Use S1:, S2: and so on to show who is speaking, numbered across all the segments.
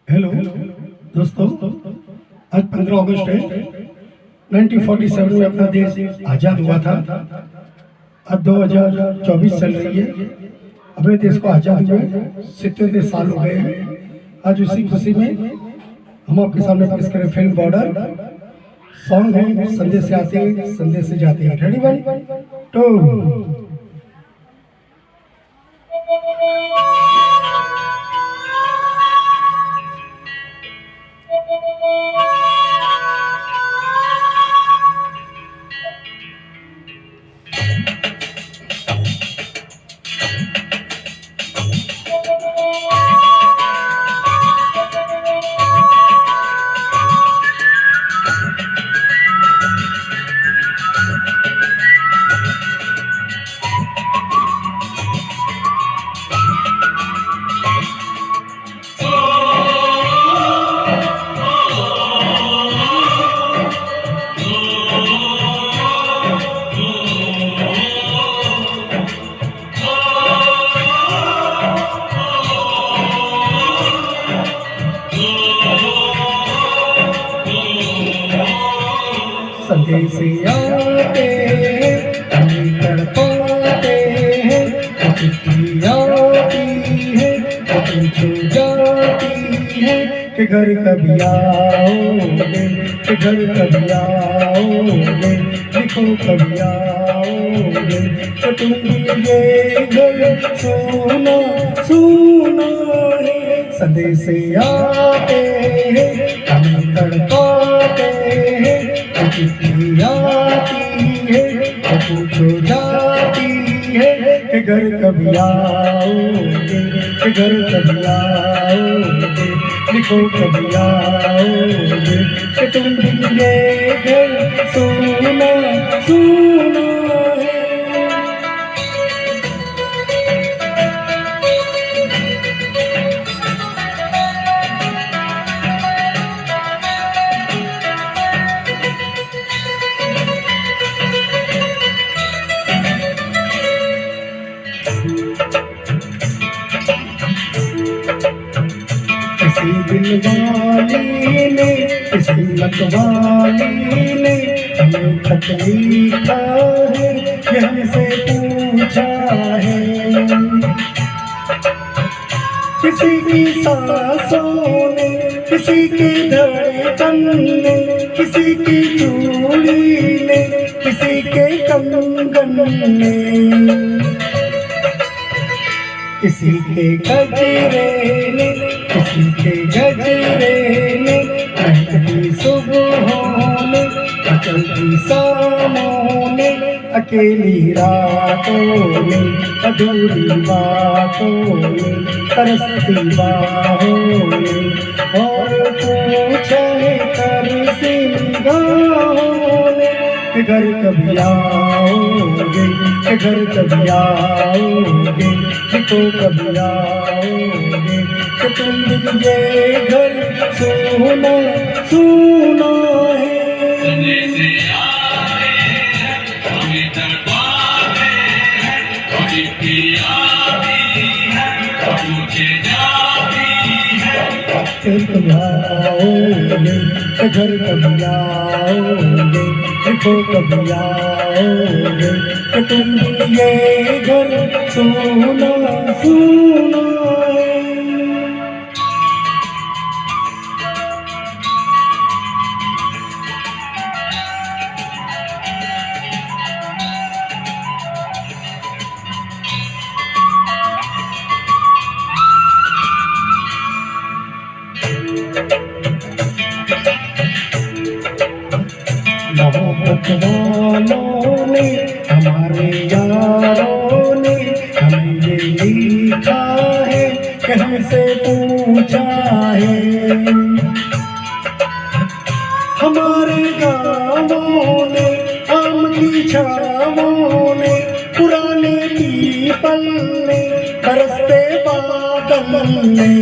S1: Hello दोस्तों, आज 15 अगस्त है। 1947 में अपना देश आज़ाद हुआ था। अब 2024 चल रही है। अपने देश को आज़ाद हुए 77 साल हो गए हैं। आज उसी खुशी में हम आपके सामने पेश करें फिल्म बॉर्डर। सॉन्ग है संदेश से आते हैं संदेश से जाते हैं। रेडी 1 2। संदेश आते हैं कभी तड़पाते हैं, चिट्ठी आती है कभी छू जाती है कि घर कभी आओगे, कि घर कभी आओगे, लिखो कभी आओगे। तो तुम ये घर सुना सुना है। संदेश आते हैं कभी तड़पाते हैं, चिट्ठी आती है तो पूछो जाती है कि घर कभी आओगे, कि घर कभी आओगे, लिखो कभी आओगे। कि तुम भी ये घर सुना सुना है। किसी दिल वाली ने, किसी मतवाली ने हमें खत लिखा है, ये हमसे पूछा है। किसी की सांसों ने, किसी की धड़कन ने, किसी की चूड़ी ने, किसी के कंगन ने, किसी के गजरे ने, किसी के गजरे ने, महकती सुबहों ने, अचलती शामों ने, अकेली रातों ने, अधूरी बातों ने, तरसती बाहों ने, और पूछा है तरसी निगाहों ने कि घर कभी आओगे, कि घर कभी आओगे, लिखो कभी आओगे। कि तुम भी ये घर सुना सुना है।
S2: संदेश आते हैं कभी तड़पाते हैं, चिट्ठी आती है पूछे जाती है।
S1: फिर कभी आओगे, कि घर कभी आओगे, लिखो कभी आओगे। कि तुम भी ये घर सुना सुना है। मोहब्बत वालों ने, हमारे यारों ने हमें ये लिखा है कि हमसे पूछा है। हमारे गाँवों ने, आम की छावों ने, पुराने पीपल ने, बरसते बादल ने,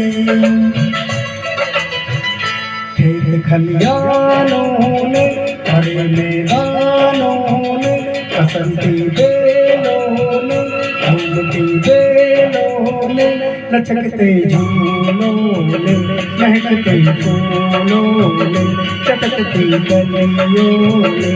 S1: खेत खलियानों ने, हरे मैदानों ने, बसंती बेलों ने, घूमती बेलों ने, लचकते झूलों ने, महकते फूलों ने, चटकती गलियों ने,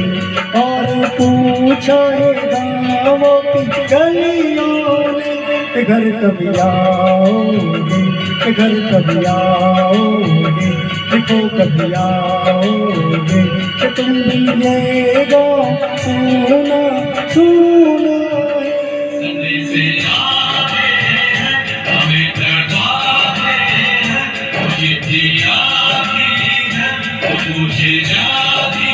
S1: और पूछा है गाँवों की गलियों ने कि घर कभी आओगे, कि घर कभी आओगे, देखो कभी आओगे, कि तुम भी ये गाँव सुना सुना है।
S2: संदेशे आते हैं, हमें तड़पाते हैं, वो चिट्ठी आती है, वो पूछे जाती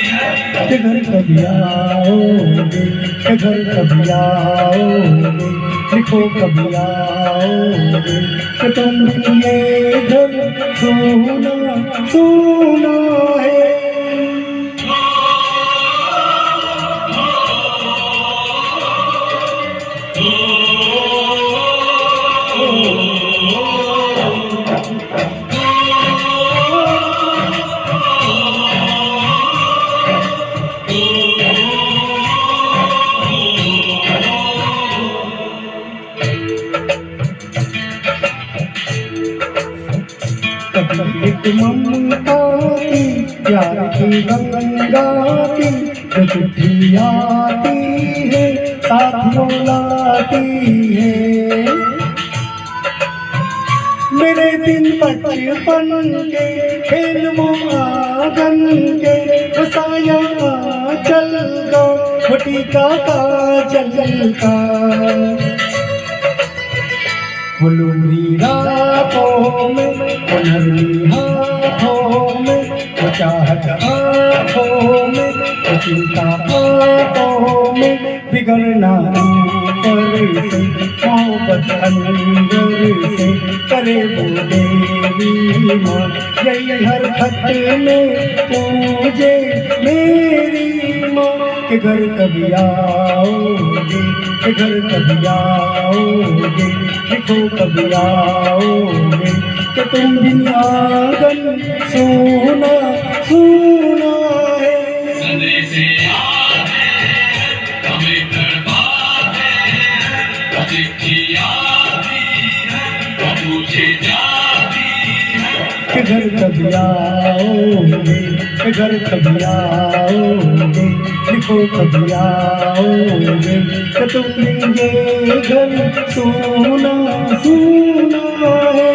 S2: है।
S1: कि घर कभी आओगे, कि घर कभी आओगे, लिखो कभी आओगे, कि तुम भी ये घर सुना सुना है। कभी एक ममता की प्यार की गंगा की जो चिट्ठी आती है साथ बुलाती है। मेरे दिन बचपन के खेल वो आंगन के, वो साया चल का, वो टीका काजल का, वो लूरी रातों में, वो नरमी हाथों में, वो चाहत आँखों में, वो चिंता आँखों में, बिगड़ना ऊपर से, मोहब्बत अंदर से, करे वो देवी माँ, यही हर खत में पूजे मेरी माँ, कि घर कभी आओगे, कि घर कभी आओगे, लिखो कभी आओगे, कि तुम भी आंगन सुना सुना है।
S2: संदेशे आते हैं, हमें तड़पाते हैं, वो चिट्ठी आती है, वो पूछे जाती है।
S1: कि घर कभी आओगे, कि घर कभी आओगे, लिखो कभी आओगे, कि तुम भी ये घर सुना सुना है।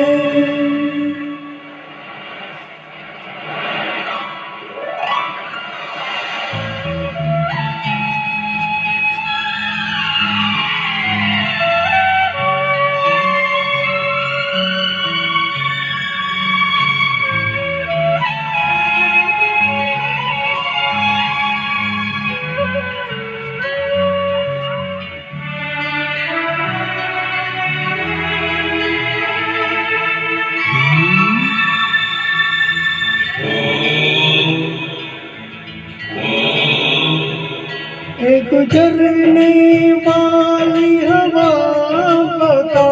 S1: गुजरने वाली हवा बता,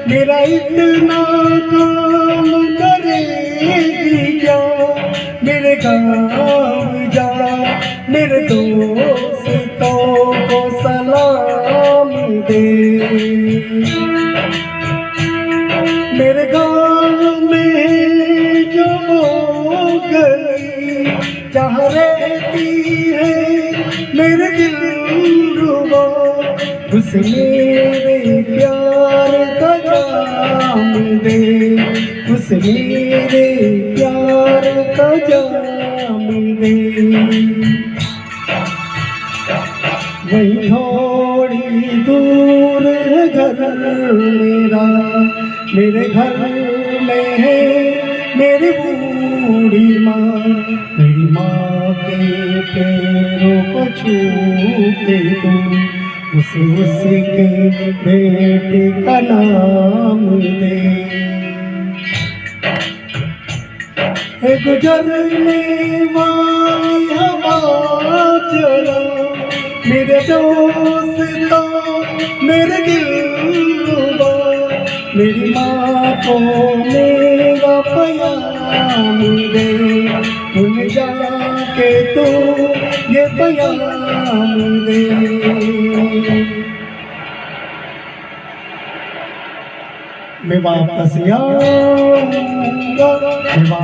S1: मेरा इतना काम करेगी क्या, मेरे गाँव जा, मेरे दोस्तों को सलाम दे। मेरे गाँव में जो गली जहाँ रहती है मेरे दिलरुबा, उस मेरे प्यार का जाम दे, उस मेरे प्यार का जाम दे। वही थोड़ी दूर है घर मेरा, मेरे घर में है मेरी बूढ़ी माँ, मेरी माँ के पैरों को छू के तू उसके बेटे का नाम दे। है गुजरने वाली हवा चला, मेरे दोस्तों मेरे दिलरुबा, मेरी माँ को मेरा प्याम दे, भूल जाके तू ये प्याम दे। मैं वापस आऊँ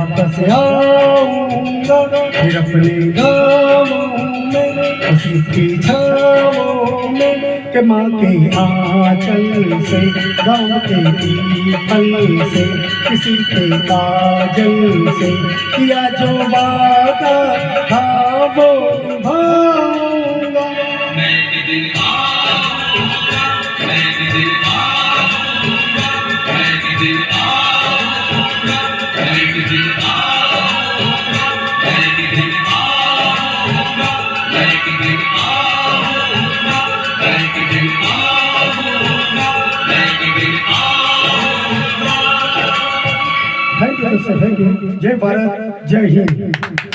S1: वापस आऊंगा फिर अपने गाँवों में उसी की छाँवों में कि माँ के आंचल से गाँव के पीपल से किसी के काजल से किया जो वादा था वो निभाऊंगा।
S2: मैं एक दिन आऊंगा, मैं एक दिन आऊंगा, मैं एक दिन आऊंगा, मैं एक दिन आऊंगा, मैं एक दिन आऊंगा, मैं एक दिन आऊंगा, मैं एक दिन आऊंगा, मैं एक दिन आऊंगा।
S1: Thank you sir, thank you. जय भारत, जय हिंद।